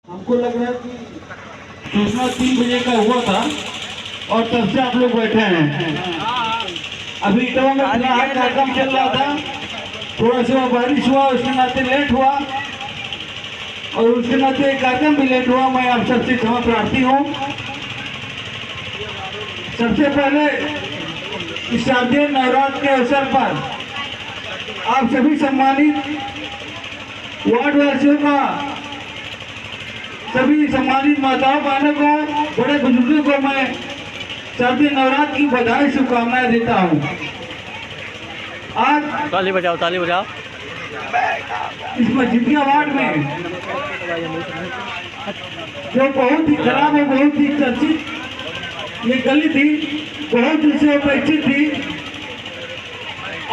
हमको लग रहा है कि सूचना 3 बजे का हुआ था और तब से आप लोग बैठे हैं। अभी इतना में फिलहाल कार्यक्रम चल रहा था, थोड़ा सा बारिश हुआ, उसके नाते लेट हुआ और उसके नाते कार्यक्रम भी लेट हुआ। मैं आप सबसे क्षमा प्रार्थी हूँ। सबसे पहले इस शारदीय नवरात्र के अवसर पर आप सभी सम्मानित वार्ड वासियों का, सभी सम्मानित माताओं बहनों को, बड़े बुजुर्गों को मैं शारदीय नवरात्र की बधाई शुभकामनाएं देता हूँ। आज ताली बजाओ, ताली बजाओ। इस मस्जिदिया वार्ड में जो बहुत ही खराब और बहुत ही चर्चित ये गली थी, बहुत उससे अपेक्षित थी,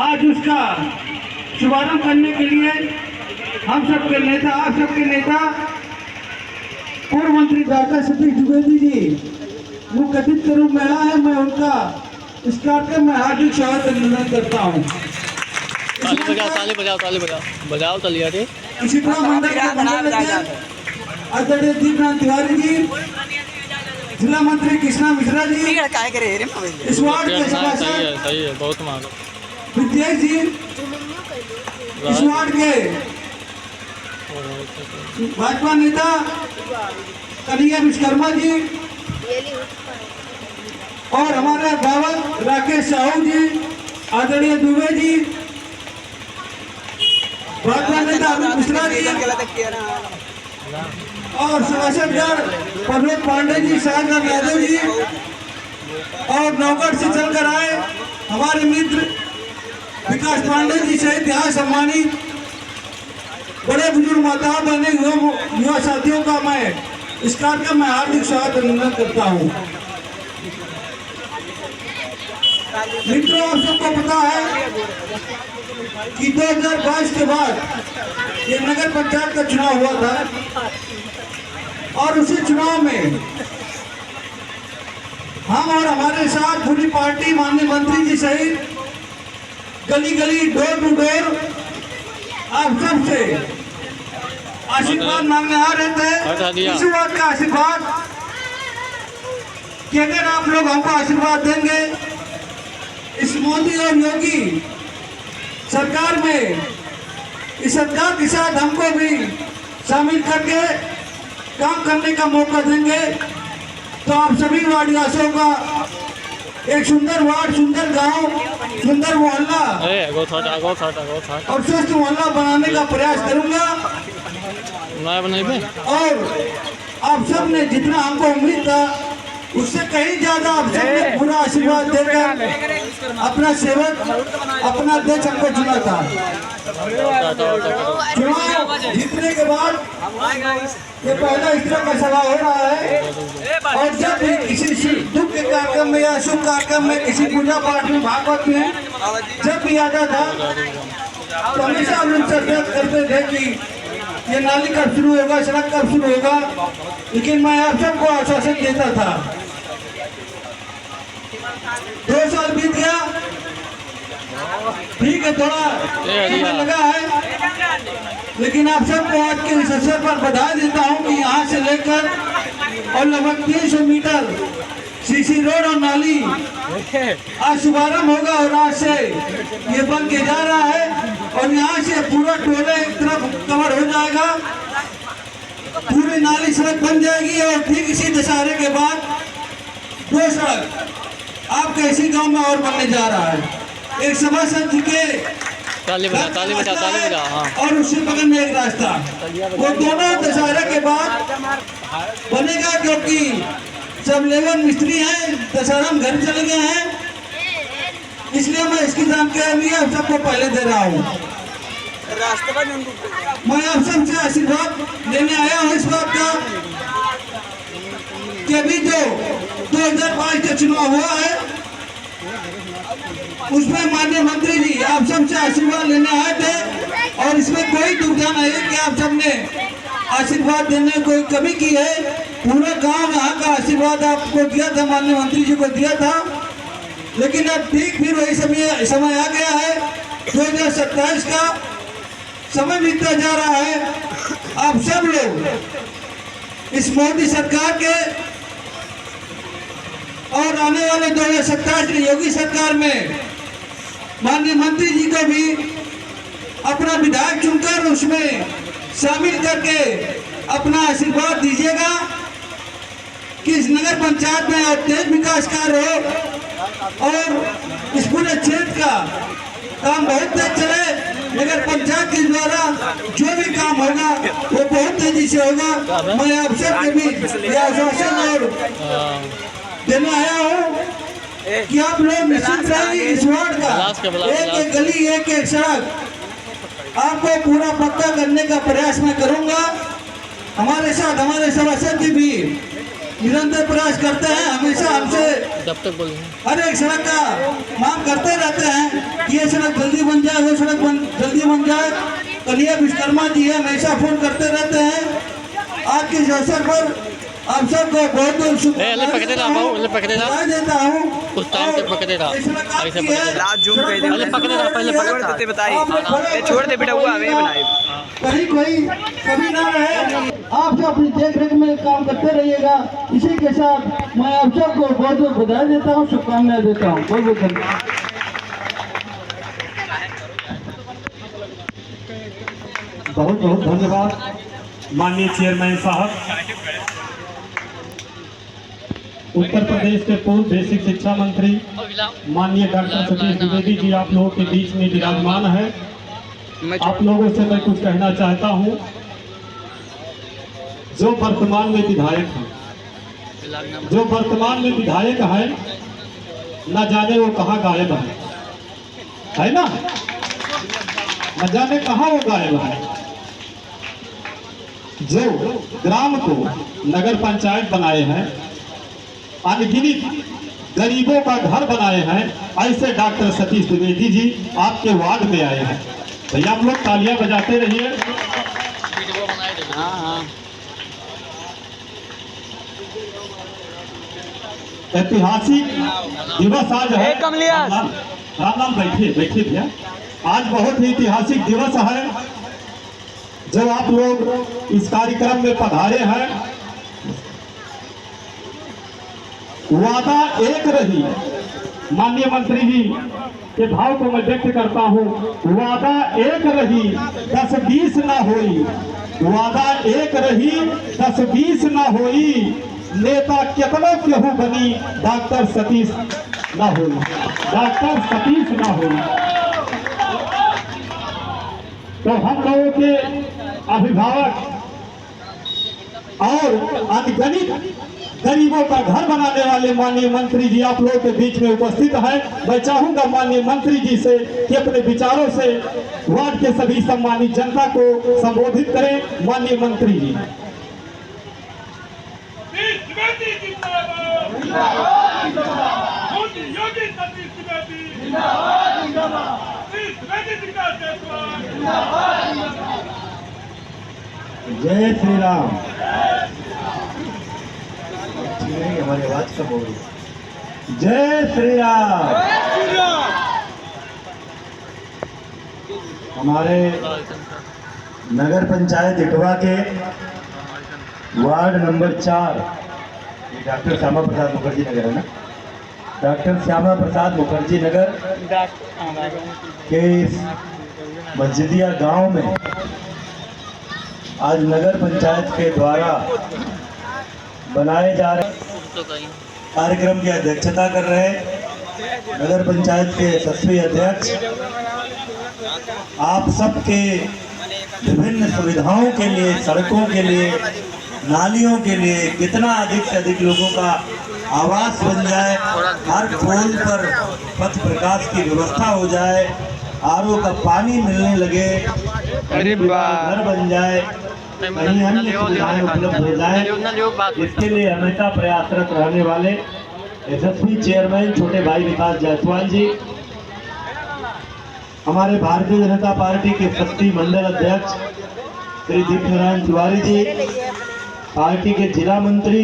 आज उसका शुभारंभ करने के लिए हम सबके नेता, आप सबके नेता पूर्व मंत्री डॉक्टर सतीश द्विवेदी जी मुख्य अतिथि के रूप में आया है। मैं उनका इस कार्यक्रम में हार्दिक स्वागत अभिनंदन करता हूँ। ताली बजाओ, ताली बजाओ, ताली बजाओ, बजाओ ताली। अरे इसी तरह मंडल के मंडल आदरणीय दीपनाथ तिवारी जी, जिला मंत्री कृष्णा मिश्रा जी, इस वार्ड के सभासद सही है, बहुत मानो विद्येश जी, इस वार्ड के भाजपा नेता कन्हैया विश्वकर्मा जी और हमारे बाबा राकेश साहू जी, आदरणीय दुबे जी, भाजपा नेता अमित मिश्रा जी और सभासदगण प्रमोद पांडे जी, शाहजहां यादव जी और नौगढ़ से चलकर आए हमारे मित्र विकास पांडे जी सहित यहाँ सम्मानित बड़े बुजुर्ग माताओं बहने युवा साथियों का मैं इस कार्यक्रम में हार्दिक स्वागत अभिनंदन करता हूँ। मित्रों, आप सबको पता है कि 2022 के बाद ये नगर पंचायत का चुनाव हुआ था और उसी चुनाव में हम और हमारे साथ पूरी पार्टी माननीय मंत्री जी सहित गली गली डोर टू डोर आप सबसे आशीर्वाद मांगने आ रहे थे। इसी बात का आशीर्वाद कि अगर आप लोग हमको आशीर्वाद देंगे, इस मोदी और योगी सरकार में, इस सरकार के साथ हमको भी शामिल करके काम करने का मौका देंगे, तो आप सभी वार्डवासियों का एक सुंदर वार्ड, सुंदर गांव, सुंदर मोहल्ला और स्वस्थ मोहल्ला बनाने का प्रयास करूंगा। और आप सब ने जितना हमको उम्मीद था उससे कहीं ज्यादा आप सब ने पूरा आशीर्वाद देकर अपना सेवक, अपना अध्यक्ष हमको चुना था। चुनाव जीतने के बाद ये पहला इस तरह का सभा हो रहा है और जब भी किसी दुख के कार्यक्रम में या शुभ कार्यक्रम में, किसी पूजा पाठ में, भागवत में जब भी आता था तो हमेशा हम लोग चर्चा करते थे कि ये नाली कब शुरू होगा, सड़क कब शुरू होगा, लेकिन मैं आप सबको आश्वासन देता था। 2 साल बीत गया, ठीक है, थोड़ा समय लगा है, लेकिन आप सबको आज के इस अवसर पर बधाई देता हूं कि यहाँ से लेकर और लगभग 300 मीटर सीसी रोड और नाली आज शुभारंभ होगा और आज से ये बन के जा रहा है और यहाँ से पूरा टोला एक तरफ कवर हो जाएगा, पूरी नाली सड़क बन जाएगी और ठीक इसी दशहरे के बाद 2 सड़क आपके इसी गांव में और बनने जा रहा है। एक सभासद जी के ताली बजा, ताली बजा, ताली बजा, हाँ। और उससे बगल में एक रास्ता, वो दोनों दशहरे के बाद बनेगा, क्योंकि सब लेबर मिस्त्री हैं, दशहरा में घर चले गए हैं, इसलिए मैं इसकी जानकारी आप सबको पहले दे रहा हूँ। मैं आप सबसे आशीर्वाद लेने आया हूँ इस बात का कि अभी जो 2022 का चुनाव हुआ है उसमें माननीय मंत्री जी आप सबसे आशीर्वाद लेने आए थे और इसमें कोई दुविधा नहीं है कि आप सबने आशीर्वाद देने में कोई कमी की है। पूरा गांव यहाँ का आशीर्वाद आपको दिया था, माननीय मंत्री जी को दिया था, लेकिन अब ठीक फिर वही समय आ गया है। 2027 का समय बीतता जा रहा है। आप सब लोग इस मोदी सरकार के और आने वाले 2027 की योगी सरकार में माननीय मंत्री जी को भी अपना विधायक चुनकर उसमें शामिल करके अपना आशीर्वाद दीजिएगा कि इस नगर पंचायत में और तेज विकास कार्य हो और इस पूरे क्षेत्र का काम बहुत तेज चले। नगर पंचायत के द्वारा जो भी काम होगा वो बहुत तेजी से होगा। मैं आप सबके भी यह आश्वासन और देने आया हूँ कि आप लोग निश्चित रहेंगे इस वार्ड का एक गली एक सड़क आपको पूरा पक्का करने का प्रयास मैं करूंगा। हमारे साथ हमारे सभासद जी भी निरंतर प्रयास करते हैं, हमेशा हमसे जब तक बोल हर एक सड़क का मांग करते रहते हैं कि ये सड़क जल्दी बन जाए, वो सड़क जल्दी बन जाए। कन्हैया विश्वकर्मा जी है, हमेशा फोन करते रहते हैं। आज के इस अवसर पर आप सबको बहुत बहुत शुभकामनाएं देता हूँ। कुछ टाइम तक पकड़े रहा, ऐसे छोड़ दे बेटा, हुआ हमें बनाए कहीं कोई कभी ना रहे। आप सब अपनी देख रेख में काम करते रहिएगा। इसी के साथ मैं आप सबको बहुत बहुत बधाई देता हूँ, शुभकामनाएं देता हूँ। बहुत बहुत धन्यवाद। बहुत बहुत धन्यवाद माननीय चेयरमैन साहब। उत्तर प्रदेश के पूर्व बेसिक शिक्षा मंत्री माननीय डॉक्टर सतीश द्विवेदी जी आप लोगों के बीच में विराजमान है। आप लोगों से मैं कुछ कहना चाहता हूं। जो वर्तमान में विधायक है न जाने वो कहाँ गायब है ना, न जाने कहाँ वो गायब है। जो ग्राम को नगर पंचायत बनाए हैं, अनगिनत गरीबों का घर बनाए हैं, ऐसे डॉक्टर सतीश द्विवेदी जी आपके वार्ड में आए हैं। भैया आप लोग तालियां बजाते रहिए। ऐतिहासिक दिवस आज है। राम राम, बैठिए भैया। आज बहुत ही ऐतिहासिक दिवस है जो आप लोग इस कार्यक्रम में पधारे हैं। वादा एक रही, माननीय मंत्री जी के भाव को मैं व्यक्त करता हूँ। वादा एक रही 10-20 ना होई, वादा एक रही 10-20 ना होई, नेता कितनों केहू बनी डॉक्टर सतीश ना होई, डॉक्टर सतीश ना होई। तो हम लोगों के अभिभावक और अनगिनत गरीबों का घर बनाने वाले माननीय मंत्री जी आप लोगों के बीच में उपस्थित हैं। मैं चाहूंगा माननीय मंत्री जी से कि अपने विचारों से वार्ड के सभी सम्मानित जनता को संबोधित करें। माननीय मंत्री जी। जय श्री राम। हमारी आवाज कब हो रही? जय श्री राम। हमारे नगर पंचायत इटवा के ward number 4 doctor Shyama Prasad Mukherjee Nagar है ना, डॉक्टर श्यामा प्रसाद मुखर्जी नगर के मस्जिदिया गांव में आज नगर पंचायत के द्वारा बनाए जा रहे कार्यक्रम की अध्यक्षता कर रहे नगर पंचायत के यशस्वी अध्यक्ष, आप सबके विभिन्न सुविधाओं के लिए, सड़कों के लिए, नालियों के लिए कितना अधिक से अधिक लोगों का आवास बन जाए, हर पोल पर पथ प्रकाश की व्यवस्था हो जाए, आरओ का पानी मिलने लगे, घर बन जाए, कहीं अन्य सुविधाएं उपलब्ध हो जाए। इसके लिए हमेशा प्रयासरत रहने वाले यशस्वी चेयरमैन छोटे भाई विकास जायसवाल जी, हमारे भारतीय जनता पार्टी के शक्ति मंडल अध्यक्ष श्री दीप नारायण तिवारी जी, पार्टी के जिला मंत्री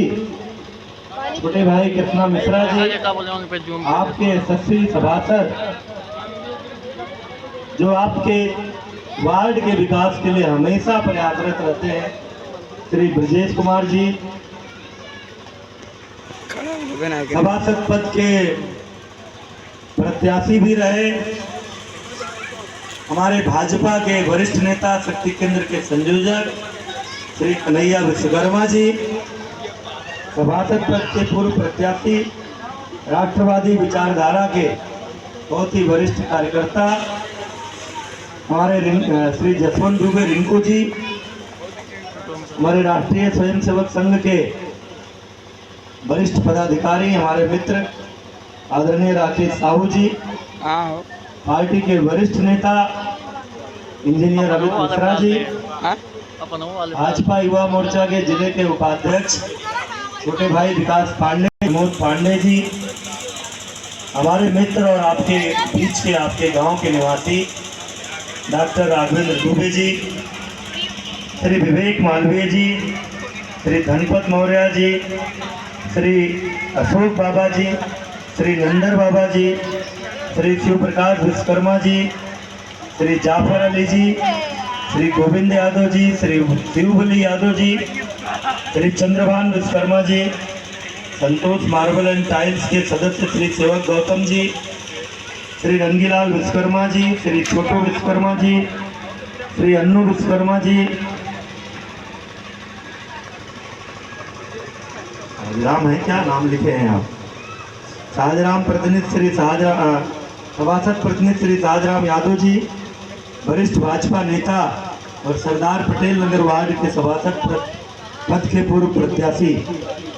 छोटे भाई कृष्णा मिश्रा जी, आपके यशस्वी सभासद जो आपके वार्ड के विकास के लिए हमेशा प्रयासरत रहते हैं, श्री ब्रजेश कुमार जी, सभासद पद के प्रत्याशी भी रहे, हमारे भाजपा के वरिष्ठ नेता शक्ति केंद्र के संयोजक श्री कन्हैया विश्वकर्मा जी, सभासद पद के पूर्व प्रत्याशी, राष्ट्रवादी विचारधारा के बहुत ही वरिष्ठ कार्यकर्ता हमारे श्री जसवंत दुबे रिंकू जी, हमारे राष्ट्रीय स्वयंसेवक संघ के वरिष्ठ पदाधिकारी, हमारे मित्र आदरणीय राकेश साहू जी, पार्टी के वरिष्ठ नेता इंजीनियर अमित मिश्रा जी, भाजपा युवा मोर्चा के जिले के उपाध्यक्ष छोटे भाई विकास पांडे, विनोद पांडे जी, हमारे मित्र और आपके बीच के आपके गांव के निवासी doctor Raghvendra Dubey ji, Shri Vivek Malviya ji, Shri Dhanpat Maurya ji, Shri Ashok Baba ji, Shri Nandar Baba ji, Shri Shiv Prakash Vishwakarma ji, Shri Jafar Ali ji, Shri Govind Yadav ji, Shri Shivbali Yadav ji, Shri Chandrabhan Vishwakarma ji, Santosh marble and tiles के सदस्य श्री सेवक गौतम जी, श्री रंगीलाल विश्वकर्मा जी, श्री छोटू विश्वकर्मा जी, श्री अन्नू विश्वकर्मा जी, राम है क्या नाम लिखे हैं आप, शाहजराम प्रतिनिधि श्री सभासद प्रतिनिधि श्री शाहजराम यादव जी, वरिष्ठ भाजपा नेता और सरदार पटेल नगर वार्ड के सभासद पद के पूर्व प्रत्याशी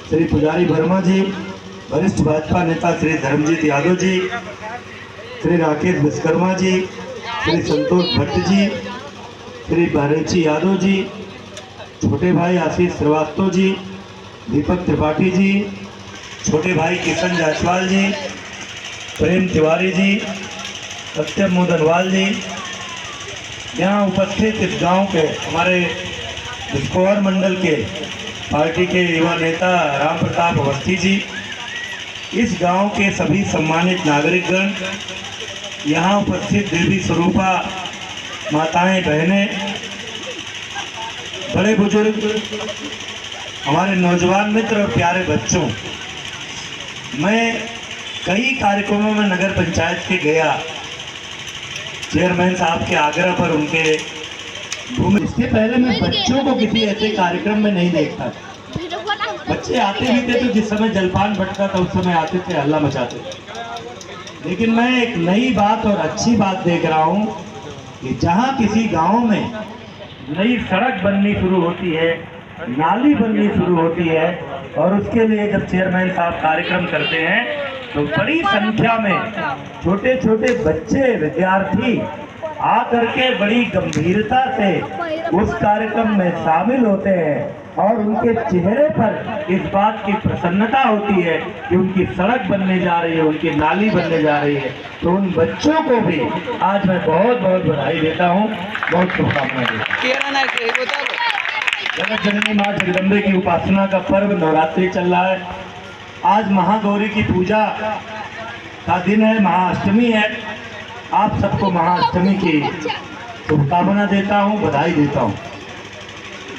श्री पुजारी वर्मा जी, वरिष्ठ भाजपा नेता श्री धर्मजीत यादव जी, श्री राकेश विश्वकर्मा जी, श्री संतोष भट्ट जी, श्री बारेची यादव जी, छोटे भाई आशीष श्रीवास्तव जी, दीपक त्रिपाठी जी, छोटे भाई किशन जायसवाल जी, प्रेम तिवारी जी, सत्यम मोदनवाल जी, यहाँ उपस्थित इस गांव के हमारे बिस्कोर मंडल के पार्टी के युवा नेता राम प्रताप अवस्थी जी, इस गांव के सभी सम्मानित नागरिकगण, यहाँ उपस्थित देवी स्वरूपा माताएं बहनें, बड़े बुजुर्ग, हमारे नौजवान मित्र और प्यारे बच्चों, मैं कई कार्यक्रमों में नगर पंचायत के गया, चेयरमैन साहब के आग्रह पर उनके भूमि, इसके पहले मैं बच्चों को किसी ऐसे कार्यक्रम में नहीं देखता। बच्चे आते भी थे तो जिस समय जलपान बंटता था उस समय आते थे, हल्ला मचाते थे, लेकिन मैं एक नई बात और अच्छी बात देख रहा हूँ कि जहाँ किसी गांव में नई सड़क बननी शुरू होती है, नाली बननी शुरू होती है और उसके लिए जब चेयरमैन साहब कार्यक्रम करते हैं तो बड़ी संख्या में छोटे छोटे बच्चे, विद्यार्थी आकर के बड़ी गंभीरता से उस कार्यक्रम में शामिल होते हैं और उनके चेहरे पर इस बात की प्रसन्नता होती है कि उनकी सड़क बनने जा रही है, उनकी नाली बनने जा रही है। तो उन बच्चों को भी आज मैं बहुत बहुत बधाई देता हूँ, बहुत शुभकामनाएं देता हूँ। जगत जननी माँ जगदम्बे की उपासना का पर्व नवरात्रि चल रहा है। आज महागौरी की पूजा का दिन है, महाअष्टमी है। आप सबको महाअष्टमी की शुभकामना देता हूँ, बधाई देता हूँ।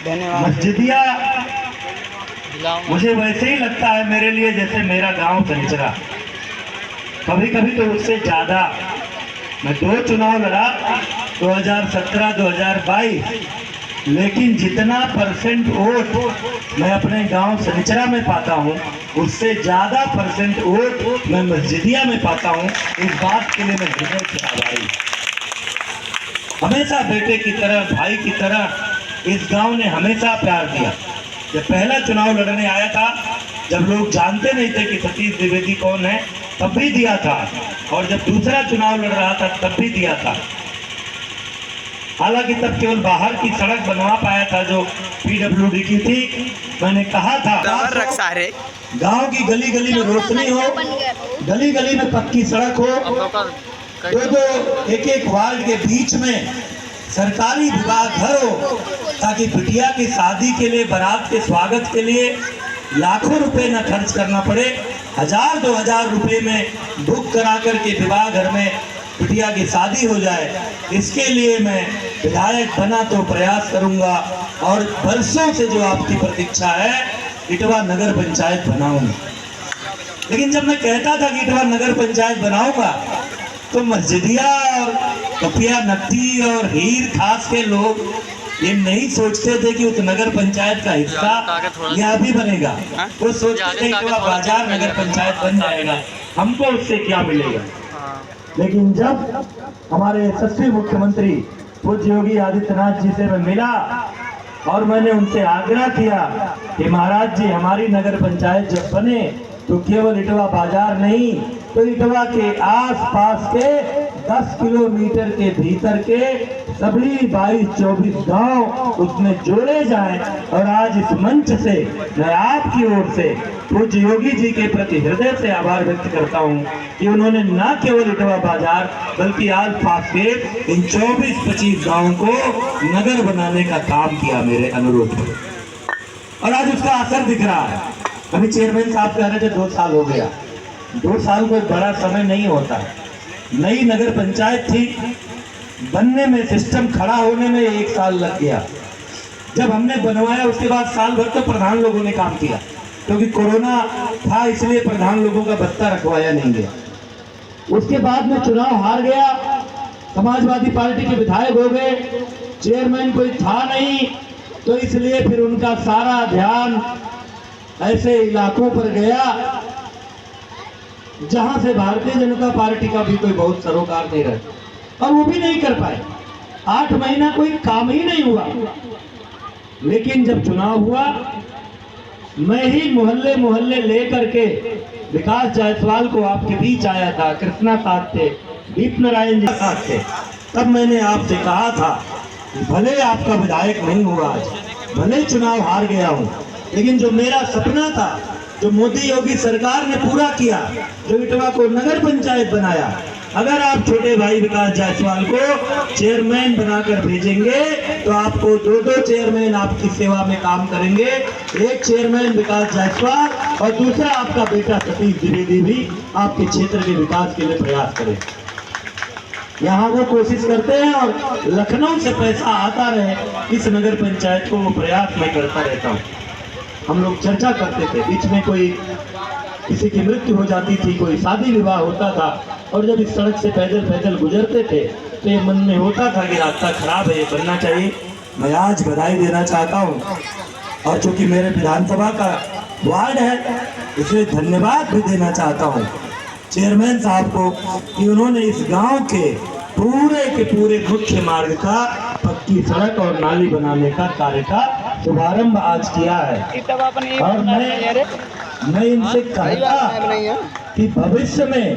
मस्जिदिया मुझे वैसे ही लगता है मेरे लिए जैसे मेरा गांव सनिचरा, कभी कभी तो उससे ज़्यादा। मैं 2 चुनाव लड़ा, 2017, 2022, लेकिन जितना परसेंट वोट मैं अपने गांव सनिचरा में पाता हूं उससे ज़्यादा परसेंट वोट मैं मस्जिदिया में पाता हूं। इस बात के लिए मैं हृदय से आभारी। हमेशा बेटे की तरह, भाई की तरह इस गांव ने हमेशा प्यार दिया। जब पहला चुनाव लड़ने आया था, जब लोग जानते नहीं थे कि सतीश द्विवेदी कौन है, तब भी दिया था, और जब दूसरा चुनाव लड़ रहा था तब भी दिया था। हालांकि तब केवल बाहर की सड़क बनवा पाया था जो PWD की थी। मैंने कहा था गांव की गली गली में रोशनी हो, गली गली में पक्की सड़क हो, 2-2, 1-1 वार्ड के बीच में सरकारी विवाह घर हो, ताकि बिटिया की शादी के लिए, बारात के स्वागत के लिए लाखों रुपए न खर्च करना पड़े, 1000-2000 रुपए में बुक करा कर के विवाह घर में बिटिया की शादी हो जाए। इसके लिए मैं विधायक बना तो प्रयास करूंगा। और बरसों से जो आपकी प्रतीक्षा है इटवा नगर पंचायत बनाऊंगा। लेकिन जब मैं कहता था कि इटवा नगर पंचायत बनाऊंगा तो मस्जिदिया और कपिया नत्थी और हीर खास के लोग ये नहीं सोचते थे कि उस नगर पंचायत का हिस्सा यह भी बनेगा। वो सोचते थे कि वह बाजार नगर पंचायत बन जाएगा, हमको उससे क्या मिलेगा। लेकिन जब हमारे यशस्वी मुख्यमंत्री पूज्य योगी आदित्यनाथ जी से मैं मिला और मैंने उनसे आग्रह किया कि महाराज जी हमारी नगर पंचायत जब बने तो केवल इटवा बाजार नहीं तो इटवा के आसपास के 10 किलोमीटर के भीतर के सभी 22-24 गांव उसमें जोड़े जाएं। और आज इस मंच से मैं आपकी ओर से पूज्य योगी जी के प्रति हृदय से आभार व्यक्त करता हूं कि उन्होंने न केवल इटवा बाजार बल्कि आसपास के इन 24-25 गांवों को नगर बनाने का काम किया मेरे अनुरोध पर, और आज उसका असर दिख रहा है। अभी चेयरमैन साहब कह रहे थे 2 साल हो गया। 2 साल कोई बड़ा समय नहीं होता। नई नगर पंचायत थी, बनने में सिस्टम खड़ा होने में 1 साल लग गया। जब हमने बनवाया उसके बाद साल भर तो प्रधान लोगों ने काम किया, क्योंकि कोरोना था इसलिए प्रधान लोगों का भत्ता रखवाया नहीं गया। उसके बाद में चुनाव हार गया, समाजवादी पार्टी के विधायक हो गए, चेयरमैन कोई था नहीं, तो इसलिए फिर उनका सारा ध्यान ऐसे इलाकों पर गया जहां से भारतीय जनता पार्टी का भी कोई बहुत सरोकार नहीं रहा, और वो भी नहीं कर पाए। 8 महीना कोई काम ही नहीं हुआ। लेकिन जब चुनाव हुआ मैं ही मोहल्ले मोहल्ले लेकर के विकास जायसवाल को आपके बीच आया था, कृष्णा साथ थे, दीप नारायण जी साथ थे। तब मैंने आपसे कहा था कि भले आपका विधायक नहीं हुआ आज, भले चुनाव हार गया हूं, लेकिन जो मेरा सपना था, जो मोदी योगी सरकार ने पूरा किया, जो इटवा को नगर पंचायत बनाया, अगर आप छोटे भाई विकास जायसवाल को चेयरमैन बनाकर भेजेंगे तो आपको 2 चेयरमैन आपकी सेवा में काम करेंगे। एक चेयरमैन विकास जायसवाल और दूसरा आपका बेटा सतीश द्विवेदी भी आपके क्षेत्र के विकास के लिए प्रयास करें। यहाँ वो कोशिश करते हैं और लखनऊ से पैसा आता रहे इस नगर पंचायत को वो प्रयास मैं करता रहता हूँ। हम लोग चर्चा करते थे, बीच में कोई किसी की मृत्यु हो जाती थी, कोई शादी विवाह होता था, और जब इस सड़क से पैदल पैदल गुजरते थे तो ये मन में होता था कि रास्ता खराब है, ये बनना चाहिए। मैं आज बधाई देना चाहता हूँ, और चूंकि मेरे विधानसभा का वार्ड है इसलिए धन्यवाद भी देना चाहता हूँ चेयरमैन साहब को कि उन्होंने इस गांव के पूरे मुख्य मार्ग का पक्की सड़क और नाली बनाने का कार्य का शुभारंभ आज किया है। और मैं इनसे कहता कि भविष्य में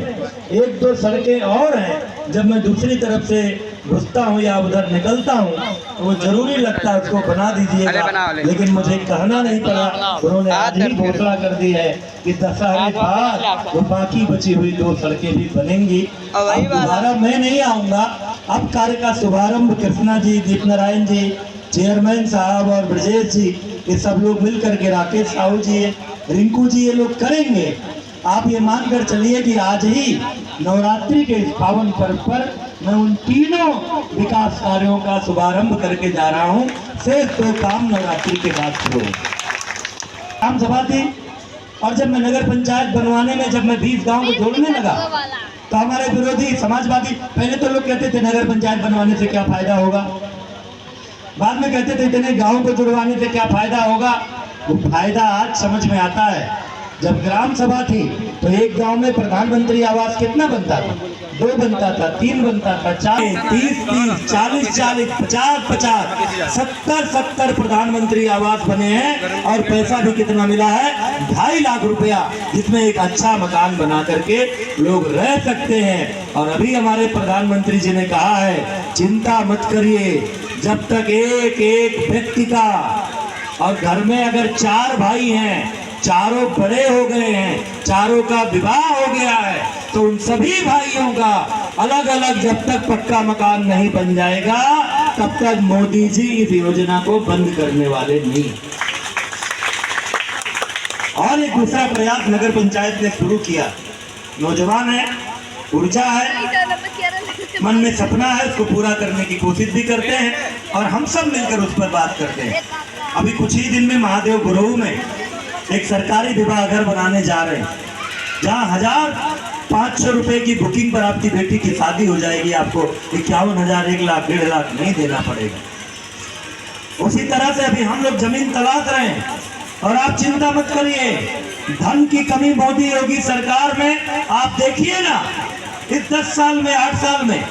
1-2 सड़कें और हैं, जब मैं दूसरी तरफ से घुसता हूँ या उधर निकलता हूँ तो वो जरूरी लगता है उसको बना दीजिएगा, लेकिन मुझे कहना नहीं पड़ा, उन्होंने आज ही घोषणा कर दी है कि दशहरे बाद वो बाकी बची हुई 2 सड़कें भी बनेंगी। अब दोबारा मैं नहीं आऊँगा, अब कार्य का शुभारंभ कृष्णा जी, दीप नारायण जी, चेयरमैन साहब और ब्रजेश जी, ये सब लोग मिलकर के, राकेश साहू जी, रिंकू जी, ये लोग करेंगे। आप ये मानकर चलिए कि आज ही नवरात्रि के इस पावन पर्व पर मैं उन तीनों विकास कार्यों का शुभारंभ करके जा रहा हूँ। सिर्फ 2 काम नवरात्रि के बाद शुरू हो। ग्राम सभा थी, और जब मैं नगर पंचायत बनवाने में जब मैं 20 गाँव को जोड़ने लगा तो हमारे विरोधी समाजवादी, पहले तो लोग कहते थे नगर पंचायत बनवाने से क्या फायदा होगा, बाद में कहते थे इतने गाँव को जुड़वाने से क्या फायदा होगा। वो फायदा आज समझ में आता है। जब ग्राम सभा थी तो एक गांव में प्रधानमंत्री आवास कितना बनता था? 2 बनता था, 3 बनता था, 40, 40, 50, 70 प्रधानमंत्री आवास बने हैं, और पैसा भी कितना मिला है? 2.5 लाख रुपया, जिसमें एक अच्छा मकान बना करके लोग रह सकते हैं। और अभी हमारे प्रधानमंत्री जी ने कहा है, चिंता मत करिए, जब तक एक व्यक्ति का, और घर में अगर 4 भाई हैं, चारों बड़े हो गए हैं, चारों का विवाह हो गया है, तो उन सभी भाइयों का अलग अलग जब तक पक्का मकान नहीं बन जाएगा तब तक मोदी जी इस योजना को बंद करने वाले नहीं। और एक दूसरा प्रयास नगर पंचायत ने शुरू किया। नौजवान है, ऊर्जा है, मन में सपना है, उसको पूरा करने की कोशिश भी करते हैं, और हम सब मिलकर उस पर बात करते हैं। अभी कुछ ही दिन में महादेव गुरुऊ में एक सरकारी विवाह घर बनाने जा रहे हैं, जहाँ 1,500 रुपए की बुकिंग पर आपकी बेटी की शादी हो जाएगी। आपको 51,000, 1 लाख, 1.5 लाख नहीं देना पड़ेगा। उसी तरह से अभी हम लोग जमीन तलाश रहे हैं, और आप चिंता मत करिए, धन की कमी मोदी योगी सरकार में आप देखिए ना, इस 10 साल में, 8 साल में,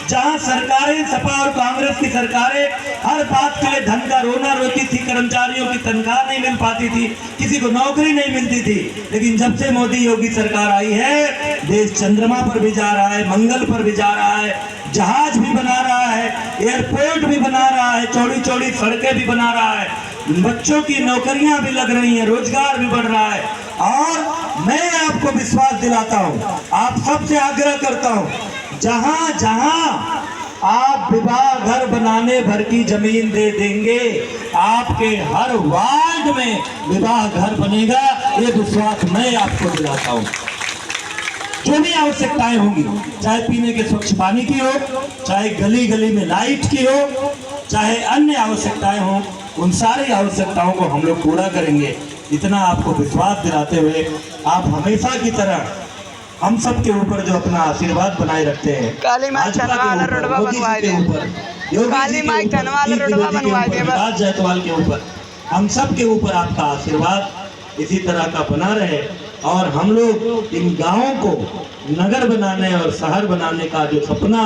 जहां सरकारें, सपा और कांग्रेस की सरकारें हर बात के लिए धन का रोना रोती थी, कर्मचारियों की तनख्वाह नहीं मिल पाती थी, किसी को नौकरी नहीं मिलती थी। लेकिन जब से मोदी योगी सरकार आई है, देश चंद्रमा पर भी जा रहा है, मंगल पर भी जा रहा है, जहाज भी बना रहा है, एयरपोर्ट भी बना रहा है, चौड़ी चौड़ी सड़कें भी बना रहा है, बच्चों की नौकरियां भी लग रही हैं, रोजगार भी बढ़ रहा है। और मैं आपको विश्वास दिलाता हूं, आप सबसे आग्रह करता हूं, जहां जहां आप विवाह घर बनाने भर की जमीन दे देंगे, आपके हर वार्ड में विवाह घर बनेगा, ये विश्वास मैं आपको दिलाता हूं। जो भी आवश्यकताएं होंगी, चाहे पीने के स्वच्छ पानी की हो, चाहे गली गली में लाइट की हो, चाहे अन्य आवश्यकताएं हो, उन सारी आवश्यकताओं को हम लोग पूरा करेंगे। इतना आपको विश्वास दिलाते हुए आप हमेशा की तरह हम सब के ऊपर जो अपना आशीर्वाद बनाए रखते हैं, काली माई भाजपा धनवाला के ऊपर, रोडवा मोदी जी बनवाए के दे। ऊपर, योगी काली जी के माई ऊपर, धनवाला नीतीश रोडवा द्विवेदी के बनवाए दे ऊपर, बस। विकास जायसवाल के ऊपर, हम सब के ऊपर आपका आशीर्वाद इसी तरह का बना रहे, और हम लोग इन गांवों को नगर बनाने और शहर बनाने का जो सपना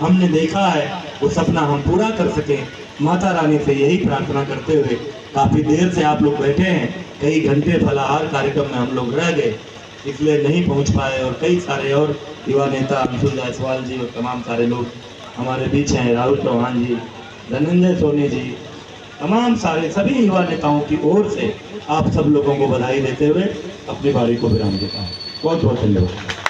हमने देखा है, वो सपना हम पूरा कर सके। माता रानी से यही प्रार्थना करते हुए काफी देर से आप लोग बैठे हैं, कई घंटे फलाहार कार्यक्रम में हम लोग रह गए, इसलिए नहीं पहुंच पाए, और कई सारे और युवा नेता अंशु जायसवाल जी और तमाम सारे लोग हमारे बीच हैं, राहुल चौहान जी, धनंजय सोनी जी, तमाम सारे सभी युवा नेताओं की ओर से आप सब लोगों को बधाई देते हुए अपनी बारी को विराम देता हूँ। बहुत बहुत धन्यवाद।